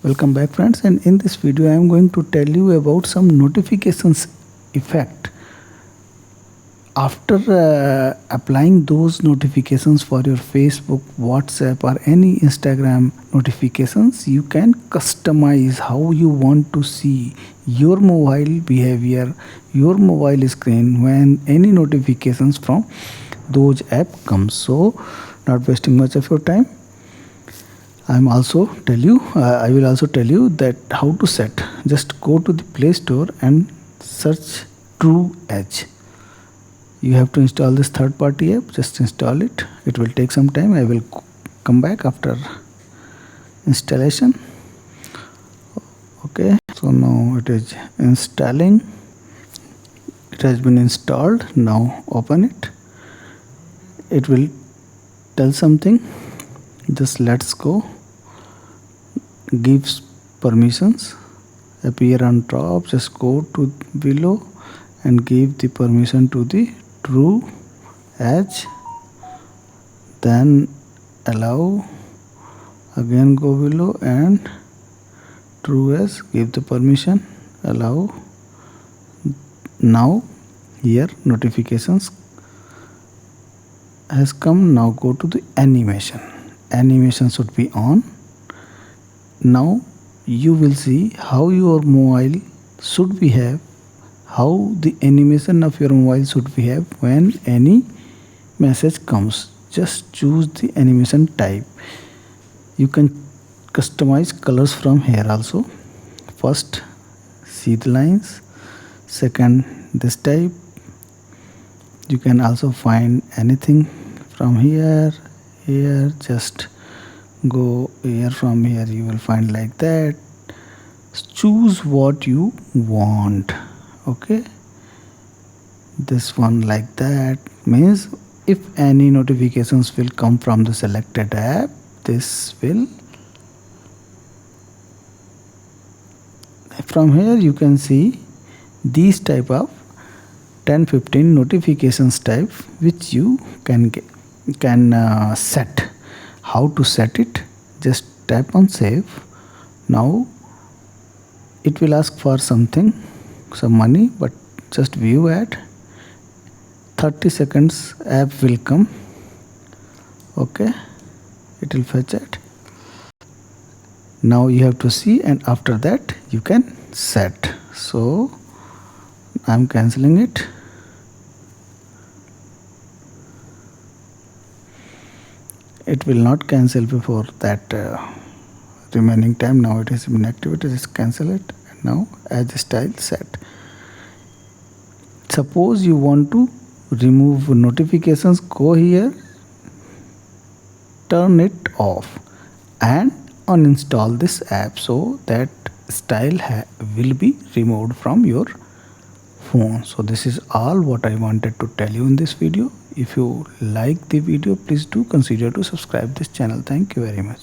Welcome back friends, and in this video I am going to tell you about some notifications effect. After applying those notifications for your Facebook, WhatsApp or any Instagram notifications, you can customize how you want to see your mobile behavior, your mobile screen when any notifications from those app comes. So not wasting much of your time, I will also tell you that how to set. Just go to the Play Store and search True Edge. You have to install this third-party app. Just install it. It will take some time. I will come back after installation. Okay, so now it is installing. It has been installed. Now open it. It will tell something. Just let's go. Gives permissions appear on top. Just go to below and give the permission to the True Edge, then allow, again go below and True Edge, give the permission, allow. Now here notifications has come. Now go to the animation should be on. Now you will see how your mobile should behave, how the animation of your mobile should behave when any message comes. Just choose the animation type. You can customize colors from here also. First, see the lines. Second, this type. You can also find anything from here. Just go here. From here you will find like that. Choose what you want. Okay, this one like that means if any notifications will come from the selected app, this will. From here you can see these type of 10-15 notifications type which you can set. How to set it? Just tap on save. Now it will ask for something, some money, but just view ad. 30 seconds app will come. Okay, it will fetch it. Now you have to see, and after that you can set. So I'm cancelling it. It will not cancel before that remaining time. Now it is been activated. Just cancel it. And now as style set. Suppose you want to remove notifications, go here, turn it off and uninstall this app, so that style will be removed from your phone. So this is all what I wanted to tell you in this video. If you like the video, please do consider to subscribe this channel. Thank you very much.